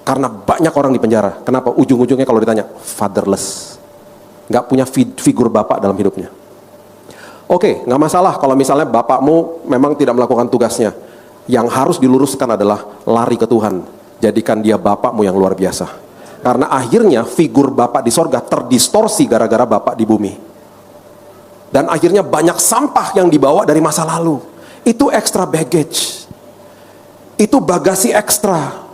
karena banyak orang di penjara. Kenapa? Ujung-ujungnya kalau ditanya fatherless, nggak punya figur bapak dalam hidupnya. Oke, nggak masalah kalau misalnya bapakmu memang tidak melakukan tugasnya. Yang harus diluruskan adalah lari ke Tuhan. Jadikan dia bapakmu yang luar biasa. Karena akhirnya figur bapak di sorga terdistorsi gara-gara bapak di bumi. Dan akhirnya banyak sampah yang dibawa dari masa lalu. Itu extra baggage. Itu bagasi ekstra.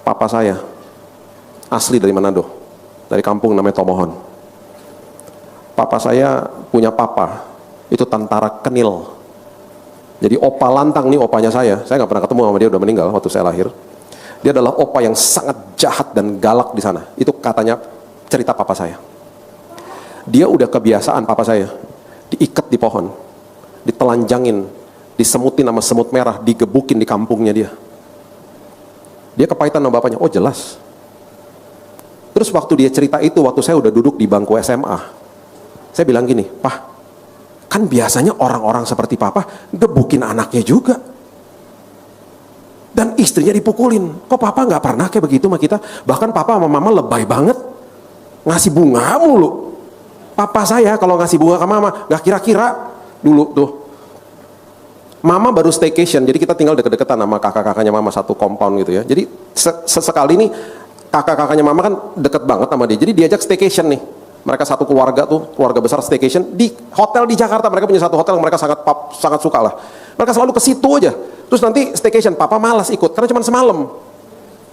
Papa saya asli dari Manado, dari kampung namanya Tomohon. Papa saya punya papa, itu tentara Kenil. Jadi opa lantang nih, opanya saya nggak pernah ketemu sama dia, udah meninggal waktu saya lahir. Dia adalah opa yang sangat jahat dan galak di sana. Itu katanya cerita papa saya. Dia udah kebiasaan papa saya diikat di pohon, ditelanjangin, disemutin sama semut merah, digebukin di kampungnya dia. Dia kepahitan sama bapaknya, oh jelas. Terus waktu dia cerita itu, waktu saya udah duduk di bangku SMA, saya bilang gini, Pak, kan biasanya orang-orang seperti papa gebukin anaknya juga. Dan istrinya dipukulin. Kok papa nggak pernah kayak begitu sama kita? Bahkan papa sama mama lebay banget. Ngasih bunga mulu. Papa saya kalau ngasih bunga ke mama, nggak kira-kira dulu tuh. Mama baru staycation, jadi kita tinggal deket-deketan sama kakak-kakaknya mama, satu compound gitu ya. Jadi sesekali nih kakak-kakaknya mama kan deket banget sama dia. Jadi diajak staycation nih. Mereka satu keluarga tuh, keluarga besar staycation di hotel di Jakarta. Mereka punya satu hotel yang mereka sangat suka lah. Mereka selalu ke situ aja. Terus nanti staycation, papa malas ikut karena cuma semalam.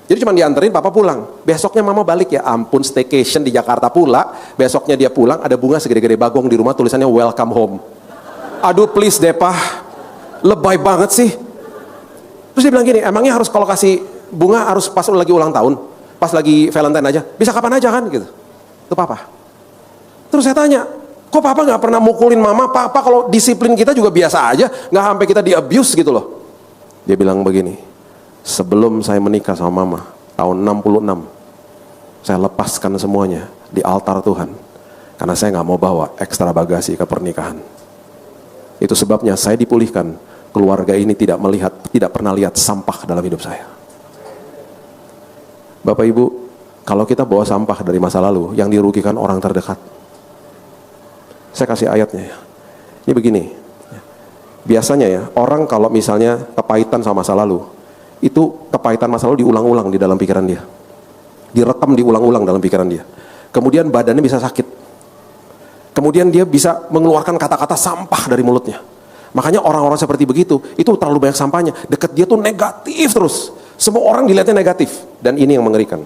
Jadi cuma dianterin, papa pulang. Besoknya mama balik, ya ampun, staycation di Jakarta pula. Besoknya dia pulang, ada bunga segede-gede bagong di rumah, tulisannya welcome home. Aduh please deh Pak, lebay banget sih. Terus dia bilang gini, emangnya harus kalau kasih bunga harus pas lagi ulang tahun, pas lagi Valentine aja, bisa kapan aja kan gitu. Itu papa. Terus saya tanya, kok papa nggak pernah mukulin mama? Papa kalau disiplin kita juga biasa aja, nggak sampai kita di abuse gitu loh. Dia bilang begini, sebelum saya menikah sama mama tahun 66, saya lepaskan semuanya di altar Tuhan karena saya nggak mau bawa ekstra bagasi ke pernikahan. Itu sebabnya saya dipulihkan. Keluarga ini tidak pernah lihat sampah dalam hidup saya. Bapak Ibu, kalau kita bawa sampah dari masa lalu, yang dirugikan orang terdekat. Saya kasih ayatnya ya. Ini begini, biasanya ya, orang kalau misalnya kepahitan sama masa lalu, itu kepahitan masa lalu diulang-ulang di dalam pikiran dia. Direkam diulang-ulang dalam pikiran dia. Kemudian badannya bisa sakit. Kemudian dia bisa mengeluarkan kata-kata sampah dari mulutnya. Makanya orang-orang seperti begitu, itu terlalu banyak sampahnya. Dekat dia tuh negatif terus. Semua orang dilihatnya negatif. Dan ini yang mengerikan.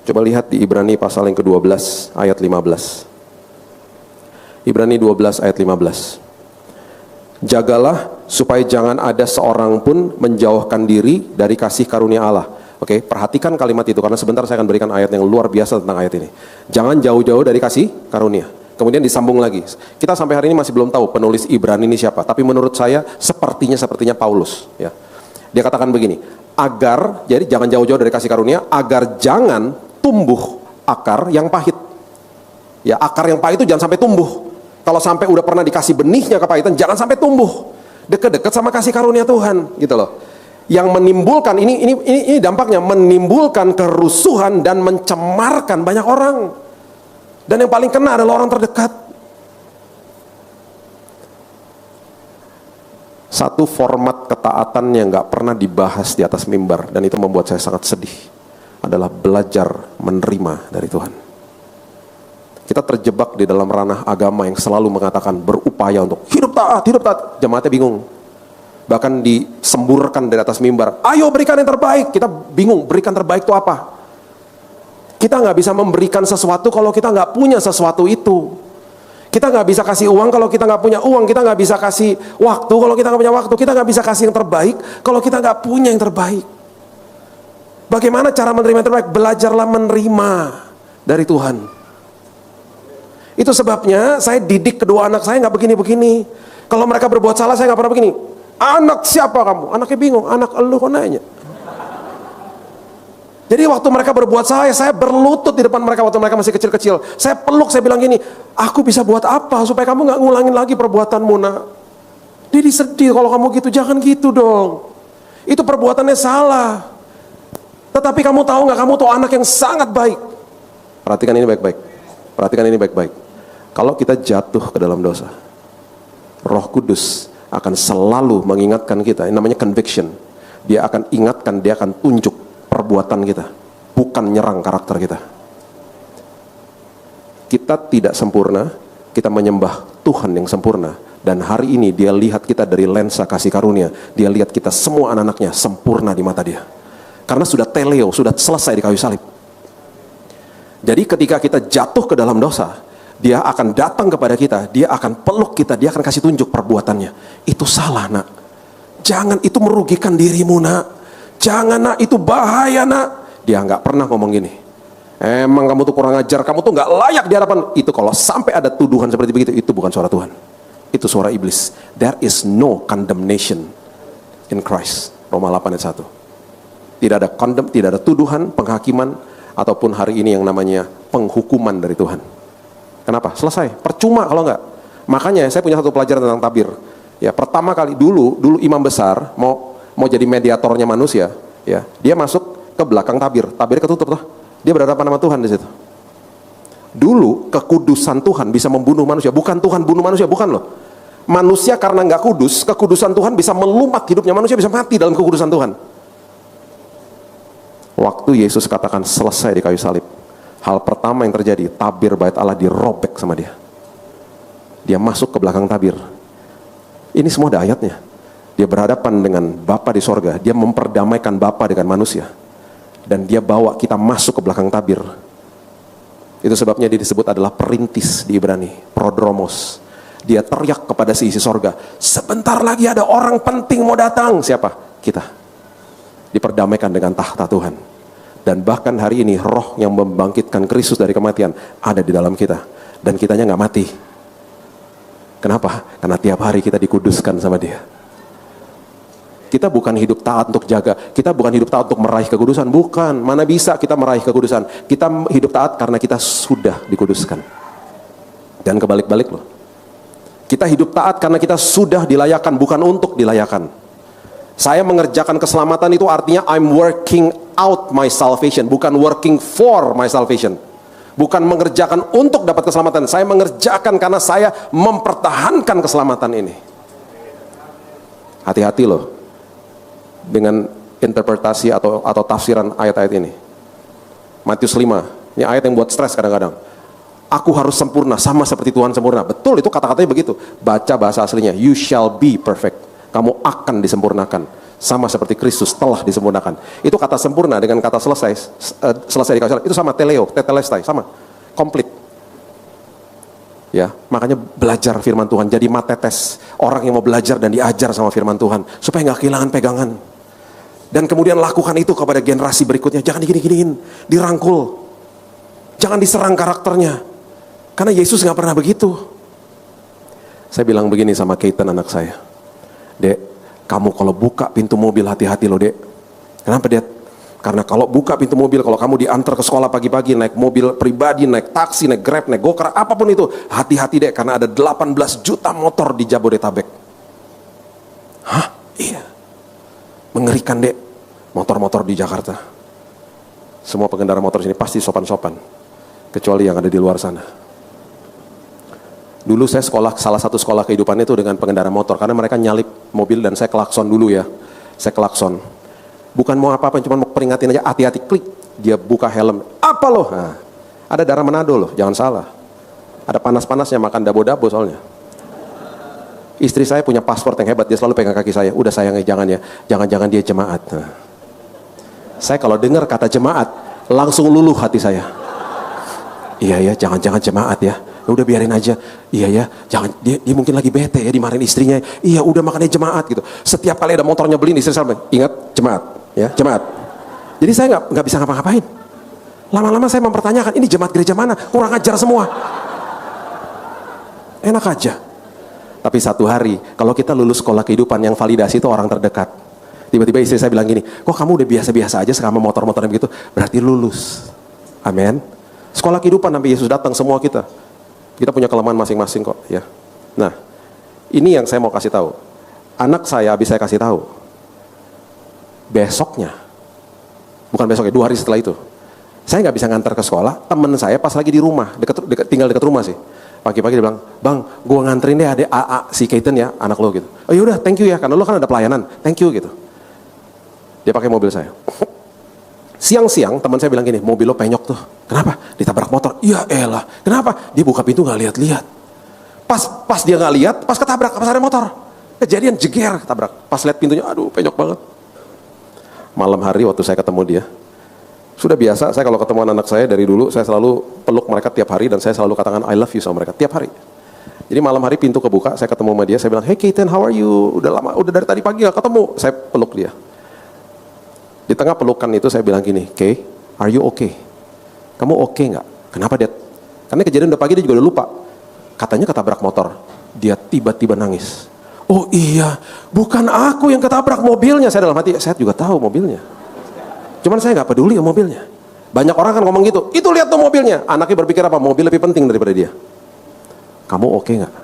Coba lihat di Ibrani pasal yang ke-12 ayat 15. Ibrani 12 ayat 15. Jagalah supaya jangan ada seorang pun menjauhkan diri dari kasih karunia Allah. Oke, perhatikan kalimat itu karena sebentar saya akan berikan ayat yang luar biasa tentang ayat ini. Jangan jauh-jauh dari kasih karunia. Kemudian disambung lagi. Kita sampai hari ini masih belum tahu penulis Ibrani ini siapa, tapi menurut saya sepertinya Paulus, ya. Dia katakan begini, agar, jadi jangan jauh-jauh dari kasih karunia, agar jangan tumbuh akar yang pahit. Ya, akar yang pahit itu jangan sampai tumbuh. Kalau sampai udah pernah dikasih benihnya kepahitan, jangan sampai tumbuh. Dekat-dekat sama kasih karunia Tuhan, gitu loh. Yang menimbulkan, ini dampaknya, menimbulkan kerusuhan dan mencemarkan banyak orang. Dan yang paling kena adalah orang terdekat. Satu format ketaatan yang gak pernah dibahas di atas mimbar, dan itu membuat saya sangat sedih, adalah belajar menerima dari Tuhan. Kita terjebak di dalam ranah agama yang selalu mengatakan berupaya untuk hidup taat. Jemaatnya bingung. Bahkan disemburkan dari atas mimbar, ayo berikan yang terbaik. Kita bingung, berikan terbaik itu apa? Kita nggak bisa memberikan sesuatu kalau kita nggak punya sesuatu itu. Kita nggak bisa kasih uang kalau kita nggak punya uang. Kita nggak bisa kasih waktu kalau kita nggak punya waktu. Kita nggak bisa kasih yang terbaik kalau kita nggak punya yang terbaik. Bagaimana cara menerima yang terbaik? Belajarlah menerima dari Tuhan. Itu sebabnya saya didik kedua anak saya nggak begini-begini. Kalau mereka berbuat salah, saya nggak pernah begini. Anak siapa kamu? Anaknya bingung. Anak elu kok nanya. Jadi waktu mereka berbuat salah, saya berlutut di depan mereka waktu mereka masih kecil-kecil. Saya peluk, saya bilang gini, aku bisa buat apa supaya kamu nggak ngulangin lagi perbuatanmu, nak? Dia sedih kalau kamu gitu, jangan gitu dong. Itu perbuatannya salah. Tetapi kamu tahu nggak, kamu tuh anak yang sangat baik. Perhatikan ini baik-baik. Perhatikan ini baik-baik. Kalau kita jatuh ke dalam dosa, Roh Kudus akan selalu mengingatkan kita. Ini namanya conviction. Dia akan ingatkan, dia akan tunjuk perbuatan kita, bukan nyerang karakter kita. Kita tidak sempurna, kita menyembah Tuhan yang sempurna. Dan hari ini dia lihat kita dari lensa kasih karunia. Dia lihat kita semua anak-anaknya sempurna di mata dia. Karena sudah teleo, sudah selesai di kayu salib. Jadi ketika kita jatuh ke dalam dosa, dia akan datang kepada kita, dia akan peluk kita, dia akan kasih tunjuk perbuatannya. Itu salah, nak. Jangan, itu merugikan dirimu, nak. Jangan, nak, itu bahaya, nak. Dia nggak pernah ngomong gini. Emang kamu tuh kurang ajar, kamu tuh nggak layak di hadapan. Itu kalau sampai ada tuduhan seperti begitu, itu bukan suara Tuhan. Itu suara iblis. There is no condemnation in Christ. Roma 8 ayat 1. Tidak ada tuduhan, penghakiman, ataupun hari ini yang namanya penghukuman dari Tuhan. Kenapa? Selesai. Percuma kalau enggak. Makanya saya punya satu pelajaran tentang tabir. Ya, pertama kali dulu imam besar mau jadi mediatornya manusia, ya. Dia masuk ke belakang tabir. Tabirnya ketutup tuh. Dia berhadapan sama Tuhan di situ. Dulu kekudusan Tuhan bisa membunuh manusia, bukan Tuhan bunuh manusia, bukan loh. Manusia karena nggak kudus, kekudusan Tuhan bisa melumat hidupnya, manusia bisa mati dalam kekudusan Tuhan. Waktu Yesus katakan selesai di kayu salib, hal pertama yang terjadi, tabir bait Allah dirobek sama dia. Dia masuk ke belakang tabir. Ini semua ada ayatnya. Dia berhadapan dengan Bapa di sorga, dia memperdamaikan Bapa dengan manusia. Dan dia bawa kita masuk ke belakang tabir. Itu sebabnya dia disebut adalah perintis di Ibrani, prodromos. Dia teriak kepada si isi sorga, sebentar lagi ada orang penting mau datang. Siapa? Kita. Diperdamaikan dengan tahta Tuhan. Dan bahkan hari ini roh yang membangkitkan Kristus dari kematian ada di dalam kita. Dan kitanya nggak mati. Kenapa? Karena tiap hari kita dikuduskan sama dia. Kita bukan hidup taat untuk jaga, kita bukan hidup taat untuk meraih kekudusan, bukan. Mana bisa kita meraih kekudusan? Kita hidup taat karena kita sudah dikuduskan. Dan kebalik-balik loh. Kita hidup taat karena kita sudah dilayakan, bukan untuk dilayakan. Saya mengerjakan keselamatan itu artinya I'm working out my salvation, bukan working for my salvation. Bukan mengerjakan untuk dapat keselamatan, saya mengerjakan karena saya mempertahankan keselamatan ini. Hati-hati loh dengan interpretasi atau tafsiran ayat-ayat ini. Matius 5, ini ayat yang buat stres kadang-kadang. Aku harus sempurna sama seperti Tuhan sempurna. Betul, itu kata-katanya begitu. Baca bahasa aslinya, you shall be perfect. Kamu akan disempurnakan sama seperti Kristus telah disempurnakan. Itu kata sempurna dengan kata selesai di kayu salib itu sama, teleo, tetelestai, sama, komplit. Ya, makanya belajar firman Tuhan, jadi matetes, orang yang mau belajar dan diajar sama firman Tuhan supaya nggak kehilangan pegangan. Dan kemudian lakukan itu kepada generasi berikutnya. Jangan digini-giniin, dirangkul. Jangan diserang karakternya. Karena Yesus nggak pernah begitu. Saya bilang begini sama Keaton anak saya. Dek, kamu kalau buka pintu mobil hati-hati loh, Dek. Kenapa, Dek? Karena kalau buka pintu mobil, kalau kamu diantar ke sekolah pagi-pagi, naik mobil pribadi, naik taksi, naik Grab, naik Gokar, apapun itu, hati-hati, Dek, karena ada 18 juta motor di Jabodetabek. Hah? Iya. Mengerikan, Dek. Motor-motor di Jakarta. Semua pengendara motor sini pasti sopan-sopan, kecuali yang ada di luar sana. Dulu saya salah satu sekolah kehidupan itu dengan pengendara motor, karena mereka nyalip mobil dan saya klakson dulu ya. Saya klakson. Bukan mau apa-apa, cuma mau peringatin aja, hati-hati, klik. Dia buka helm. Apa loh? Nah, ada darah Manado loh, jangan salah. Ada panas-panasnya, makan dabo-dabo soalnya. Istri saya punya paspor yang hebat, dia selalu pegang kaki saya. Udah sayangnya jangan ya, jangan-jangan dia jemaat. Nah. Saya kalau dengar kata jemaat, langsung luluh hati saya. Iya ya, jangan-jangan jemaat ya. Udah biarin aja. Iya ya, jangan dia mungkin lagi bete ya, dimarahin istrinya. Iya, udah makanya jemaat gitu. Setiap kali ada motornya beli, istri saya ingat jemaat, ya jemaat. Jadi saya nggak bisa ngapa-ngapain. Lama-lama saya mempertanyakan, ini jemaat gereja mana? Kurang ajar semua. Enak aja. Tapi satu hari, kalau kita lulus sekolah kehidupan, yang validasi itu orang terdekat. Tiba-tiba istri saya bilang gini, kok kamu udah biasa-biasa aja sama motor-motornya begitu? Berarti lulus. Amin. Sekolah kehidupan sampai Yesus datang semua kita. Kita punya kelemahan masing-masing kok, ya. Nah, ini yang saya mau kasih tahu. Anak saya habis saya kasih tahu. Besoknya, bukan besoknya, 2 hari setelah itu, saya nggak bisa ngantar ke sekolah. Temen saya pas lagi di rumah, tinggal dekat rumah sih. Pagi-pagi dia bilang, bang, gue nganterin deh adek AA si Keaton ya, anak lo gitu. Oh yaudah, thank you ya, karena lo kan ada pelayanan, thank you gitu. Dia pakai mobil saya. Siang-siang teman saya bilang gini, mobil lo penyok tuh. Kenapa? Ditabrak motor. Ya elah. Kenapa? Dia buka pintu nggak lihat-lihat. Pas dia nggak lihat, pas ketabrak, pas ada motor. Kejadian jeger ketabrak. Pas lihat pintunya, aduh penyok banget. Malam hari waktu saya ketemu dia, sudah biasa saya kalau ketemu anak saya dari dulu, saya selalu peluk mereka tiap hari dan saya selalu katakan I love you sama mereka tiap hari. Jadi malam hari pintu kebuka, saya ketemu sama dia, saya bilang, hey Keaton, how are you? Udah lama, udah dari tadi pagi gak ketemu. Saya peluk dia. Di tengah pelukan itu saya bilang gini, Kay, are you okay? Kamu okay nggak? Kenapa Dad? Karena kejadian udah pagi dia juga udah lupa. Katanya ketabrak motor. Dia tiba-tiba nangis. Oh iya, bukan aku yang ketabrak mobilnya. Saya dalam hati, saya juga tahu mobilnya. Cuman saya nggak peduli sama mobilnya. Banyak orang kan ngomong gitu, itu lihat tuh mobilnya. Anaknya berpikir apa? Mobil lebih penting daripada dia. Kamu okay nggak?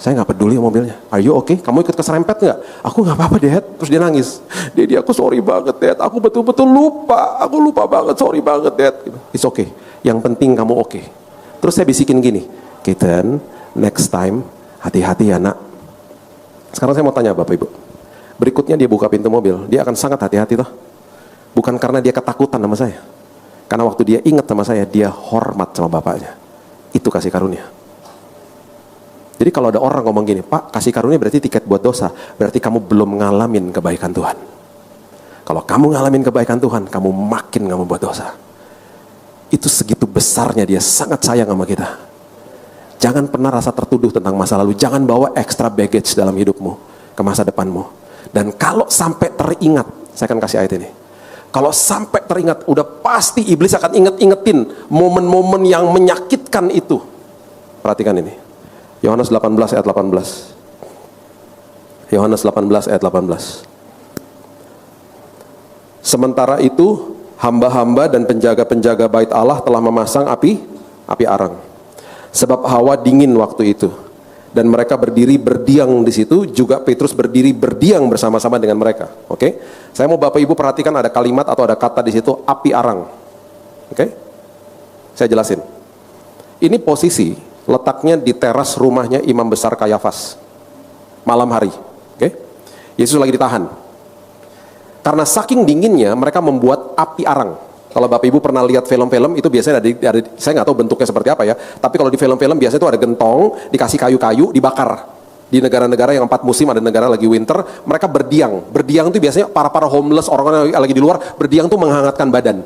Saya nggak peduli sama mobilnya. Are you okay? Kamu ikut keserempet nggak? Aku nggak apa-apa Dad. Terus dia nangis. Dia aku sorry banget Dad. Aku betul-betul lupa. Aku lupa banget. Sorry banget Dad. It's okay. Yang penting kamu okay. Terus saya bisikin gini, Keaton, next time hati-hati ya nak. Sekarang saya mau tanya Bapak Ibu. Berikutnya dia buka pintu mobil, dia akan sangat hati-hati toh. Bukan karena dia ketakutan sama saya. Karena waktu dia ingat sama saya, dia hormat sama bapaknya. Itu kasih karunia. Jadi kalau ada orang ngomong gini, Pak, kasih karunia berarti tiket buat dosa. Berarti kamu belum ngalamin kebaikan Tuhan. Kalau kamu ngalamin kebaikan Tuhan, kamu makin gak mau buat dosa. Itu segitu besarnya dia sangat sayang sama kita. Jangan pernah rasa tertuduh tentang masa lalu. Jangan bawa extra baggage dalam hidupmu ke masa depanmu. Dan kalau sampai teringat, saya akan kasih ayat ini. Kalau sampai teringat, udah pasti iblis akan ingetin momen-momen yang menyakitkan itu. Perhatikan ini. Yohanes 18 ayat 18. Yohanes 18 ayat 18. Sementara itu, hamba-hamba dan penjaga-penjaga bait Allah telah memasang api arang. Sebab hawa dingin waktu itu. Dan mereka berdiri berdiam di situ, juga Petrus berdiri berdiam bersama-sama dengan mereka. Oke? Saya mau Bapak Ibu perhatikan ada kalimat atau ada kata di situ api arang. Oke? Saya jelasin. Ini posisi letaknya di teras rumahnya Imam Besar Kayafas. Malam hari. Oke? Yesus lagi ditahan. Karena saking dinginnya mereka membuat api arang. Kalau Bapak Ibu pernah lihat film-film itu biasanya ada saya nggak tahu bentuknya seperti apa ya, tapi kalau di film-film biasanya itu ada gentong, dikasih kayu-kayu, dibakar. Di negara-negara yang 4 musim, ada negara lagi winter, mereka berdiang. Berdiang itu biasanya para homeless, orang-orang yang lagi di luar, berdiang tuh menghangatkan badan.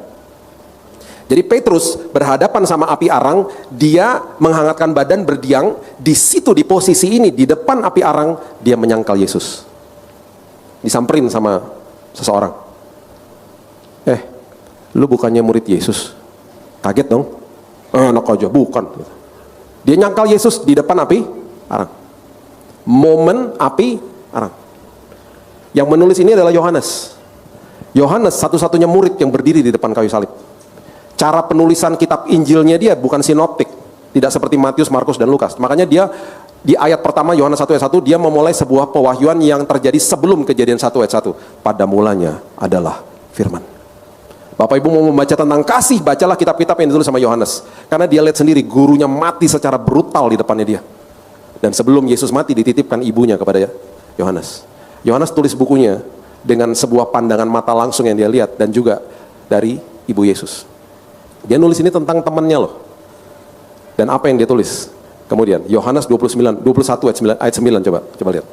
Jadi Petrus berhadapan sama api arang, dia menghangatkan badan berdiang, di situ di posisi ini, di depan api arang, dia menyangkal Yesus. Disamperin sama seseorang. Lu bukannya murid Yesus? Kaget dong. Enak aja, bukan. Dia nyangkal Yesus di depan api arang. Momen api arang. Yang menulis ini adalah Yohanes. Yohanes satu-satunya murid yang berdiri di depan kayu salib. Cara penulisan kitab Injilnya dia bukan sinoptik. Tidak seperti Matius, Markus, dan Lukas. Makanya dia di ayat pertama Yohanes 1 ayat 1 dia memulai sebuah pewahyuan yang terjadi sebelum kejadian 1 ayat 1. Pada mulanya adalah firman. Bapak Ibu mau membaca tentang kasih, bacalah kitab-kitab yang ditulis sama Yohanes. Karena dia lihat sendiri gurunya mati secara brutal di depannya dia. Dan sebelum Yesus mati dititipkan ibunya kepada Yohanes. Yohanes tulis bukunya dengan sebuah pandangan mata langsung yang dia lihat dan juga dari ibu Yesus. Dia nulis ini tentang temannya loh. Dan apa yang dia tulis? Kemudian Yohanes 21 ayat 9 coba lihat.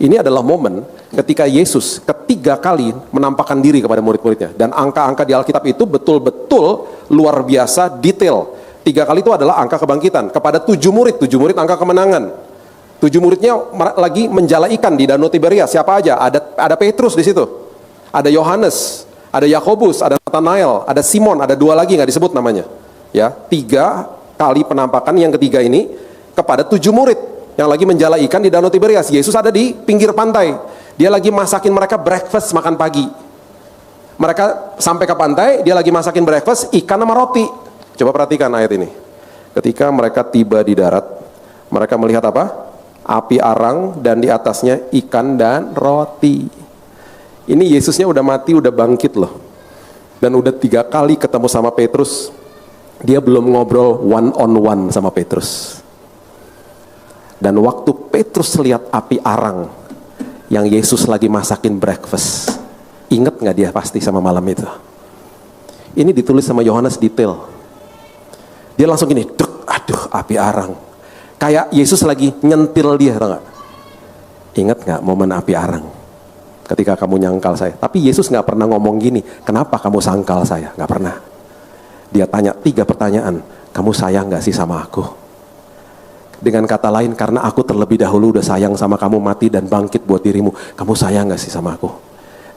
Ini adalah momen ketika Yesus ketiga kali menampakkan diri kepada murid-muridnya. Dan angka-angka di Alkitab itu betul-betul luar biasa detail. 3 kali itu adalah angka kebangkitan. Kepada 7 murid angka kemenangan. 7 muridnya lagi menjala ikan di Danau Tiberias. Siapa aja? Ada Petrus di situ. Ada Yohanes, ada Yakobus, ada Nathanael, ada Simon, ada 2 lagi nggak disebut namanya. Ya, 3 kali penampakan, yang ketiga ini kepada 7 murid. yang lagi menjala ikan di Danau Tiberias. Yesus ada di pinggir pantai. Dia lagi masakin mereka breakfast, makan pagi. Mereka sampai ke pantai, dia lagi masakin breakfast, ikan sama roti. Coba perhatikan ayat ini. Ketika mereka tiba di darat, mereka melihat apa? Api arang dan di atasnya ikan dan roti. Ini Yesusnya udah mati, udah bangkit loh. Dan udah 3 kali ketemu sama Petrus. Dia belum ngobrol one on one sama Petrus. Dan waktu Petrus lihat api arang yang Yesus lagi masakin breakfast, inget gak dia pasti sama malam itu? Ini ditulis sama Yohanes detail. Dia langsung gini, aduh api arang. Kayak Yesus lagi nyentil dia, tau gak? Ingat gak momen api arang? Ketika kamu nyangkal saya. Tapi Yesus gak pernah ngomong gini, kenapa kamu sangkal saya? Gak pernah. Dia tanya 3 pertanyaan, kamu sayang gak sih sama aku? Dengan kata lain, karena aku terlebih dahulu udah sayang sama kamu, mati dan bangkit buat dirimu, kamu sayang gak sih sama aku?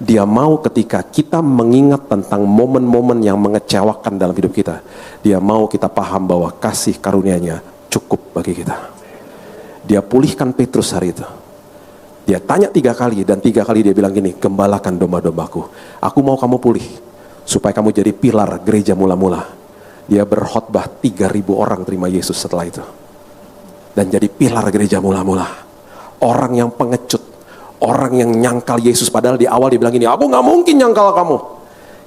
Dia mau ketika kita mengingat tentang momen-momen yang mengecewakan dalam hidup kita, dia mau kita paham bahwa kasih karunia-Nya cukup bagi kita. Dia pulihkan Petrus hari itu. Dia tanya 3 kali, dan 3 kali dia bilang gini, gembalakan domba-dombaku. Aku mau kamu pulih, supaya kamu jadi pilar gereja mula-mula. Dia berkhotbah 3.000 orang terima Yesus setelah itu. Dan jadi pilar gereja mula-mula. Orang yang pengecut, orang yang nyangkal Yesus, padahal di awal dia bilang gini, aku gak mungkin nyangkal kamu.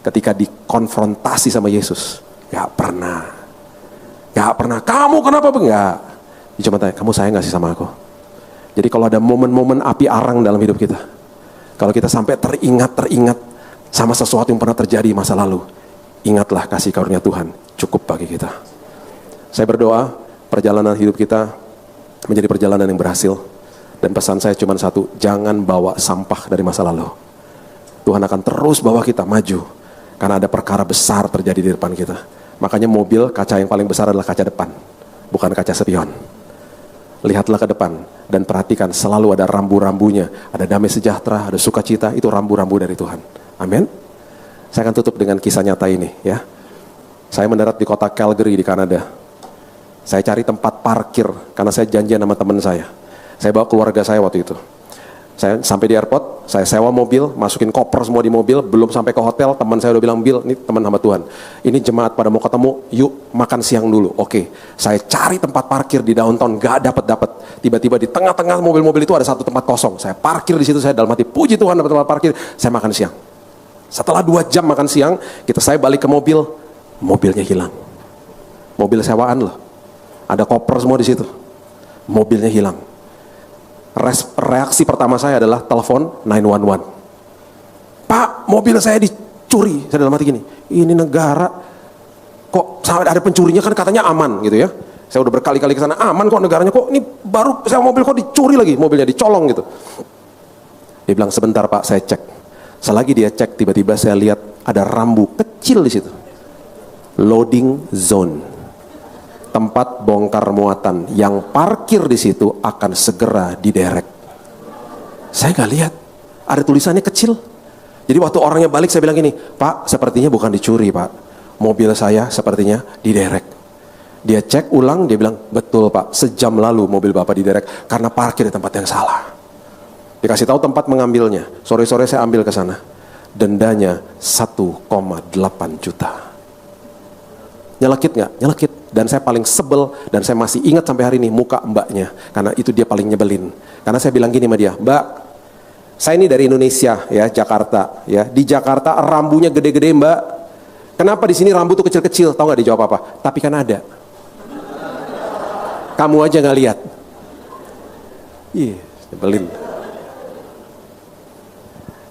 Ketika dikonfrontasi sama Yesus, gak pernah, kamu kenapa enggak? Dia cuma tanya, kamu sayang gak sih sama aku? Jadi kalau ada momen-momen api arang dalam hidup kita, kalau kita sampai teringat sama sesuatu yang pernah terjadi masa lalu, ingatlah kasih karunia Tuhan cukup bagi kita. Saya berdoa perjalanan hidup kita menjadi perjalanan yang berhasil. Dan pesan saya cuma satu, jangan bawa sampah dari masa lalu. Tuhan akan terus bawa kita maju, karena ada perkara besar terjadi di depan kita. Makanya mobil, kaca yang paling besar adalah kaca depan, bukan kaca spion. Lihatlah ke depan dan perhatikan, selalu ada rambu-rambunya. Ada damai sejahtera, ada sukacita, itu rambu-rambu dari Tuhan. Amin. Saya akan tutup dengan kisah nyata ini ya. Saya mendarat di kota Calgary di Kanada. Saya cari tempat parkir karena saya janjian sama teman saya. Saya bawa keluarga saya waktu itu. Saya sampai di airport, saya sewa mobil, masukin koper semua di mobil, belum sampai ke hotel, teman saya udah bilang, Bill, ini teman hamba Tuhan, ini jemaat pada mau ketemu, yuk makan siang dulu. Oke, saya cari tempat parkir di downtown, gak dapet. Tiba-tiba di tengah-tengah mobil-mobil itu ada satu tempat kosong. Saya parkir di situ, saya dalam hati, puji Tuhan dapat tempat parkir, saya makan siang. Setelah 2 jam makan siang, saya balik ke mobil, mobilnya hilang. Mobil sewaan loh, ada koper semua di situ, mobilnya hilang. Reaksi pertama saya adalah telepon 911. Pak, mobil saya dicuri. Saya dalam hati gini, ini negara kok ada pencurinya, kan katanya aman gitu ya. Saya udah berkali-kali ke sana, aman kok negaranya, kok ini baru saya mobil kok dicuri lagi, mobilnya dicolong gitu. Dia bilang, sebentar Pak, saya cek. Selagi dia cek, tiba-tiba saya lihat ada rambu kecil di situ. Loading zone. Tempat bongkar muatan, yang parkir di situ akan segera diderek. Saya nggak lihat, ada tulisannya kecil. Jadi waktu orangnya balik, saya bilang gini, Pak, sepertinya bukan dicuri Pak, mobil saya sepertinya diderek. Dia cek ulang, dia bilang, betul Pak, sejam lalu mobil Bapak diderek karena parkir di tempat yang salah. Dikasih tahu tempat mengambilnya, sore-sore saya ambil ke sana. Dendanya 1,8 juta. Nyelekit nggak? Nyelekit. Dan saya paling sebel, dan saya masih ingat sampai hari ini muka mbaknya, karena itu dia paling nyebelin. Karena saya bilang gini sama dia, Mbak, saya ini dari Indonesia ya, Jakarta ya. Di Jakarta rambunya gede-gede Mbak. Kenapa di sini rambu tuh kecil-kecil? Tahu nggak dijawab apa? Tapi kan ada. Kamu aja nggak lihat. Ih, nyebelin.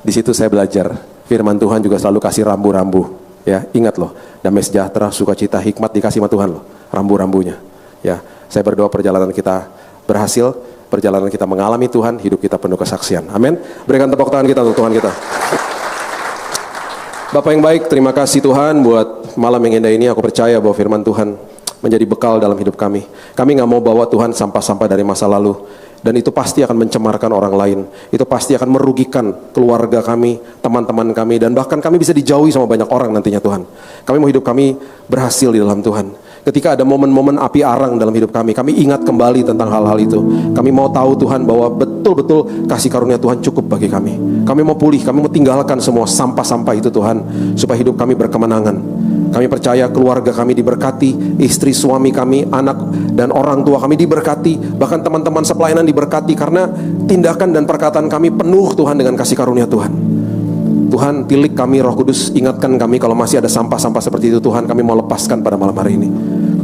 Di situ saya belajar, firman Tuhan juga selalu kasih rambu-rambu. Ya, ingat loh, damai sejahtera, sukacita, hikmat dikasih sama Tuhan loh, rambu-rambunya. Ya, saya berdoa perjalanan kita berhasil, perjalanan kita mengalami Tuhan, hidup kita penuh kesaksian. Amin. Berikan tepuk tangan kita untuk Tuhan kita. Bapak yang baik, terima kasih Tuhan buat malam yang indah ini. Aku percaya bahwa firman Tuhan menjadi bekal dalam hidup kami. Kami gak mau bawa Tuhan sampah-sampah dari masa lalu. Dan itu pasti akan mencemarkan orang lain. Itu pasti akan merugikan keluarga kami, teman-teman kami, dan bahkan kami bisa dijauhi sama banyak orang nantinya Tuhan. Kami mau hidup kami berhasil di dalam Tuhan. ketika ada momen-momen api arang dalam hidup kami ingat kembali tentang hal-hal itu. Kami mau tahu Tuhan bahwa betul-betul kasih karunia Tuhan cukup bagi kami. Kami mau pulih, kami mau tinggalkan semua sampah-sampah itu Tuhan, supaya hidup kami berkemenangan. Kami percaya keluarga kami diberkati, istri suami kami, anak dan orang tua kami diberkati, bahkan teman-teman sepelayanan diberkati, karena tindakan dan perkataan kami penuh Tuhan dengan kasih karunia Tuhan. Tuhan, tilik kami, Roh Kudus, ingatkan kami kalau masih ada sampah-sampah seperti itu Tuhan, kami mau lepaskan pada malam hari ini.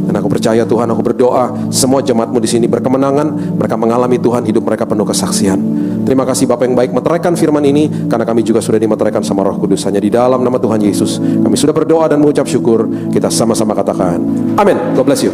Dan aku percaya Tuhan, aku berdoa semua jemaat-Mu di sini berkemenangan, mereka mengalami Tuhan, hidup mereka penuh kesaksian. Terima kasih Bapak yang baik, meteraikan firman ini, karena kami juga sudah dimeteraikan sama Roh Kudus. Hanya di dalam nama Tuhan Yesus kami sudah berdoa dan mengucap syukur. Kita sama-sama katakan amin. God bless you.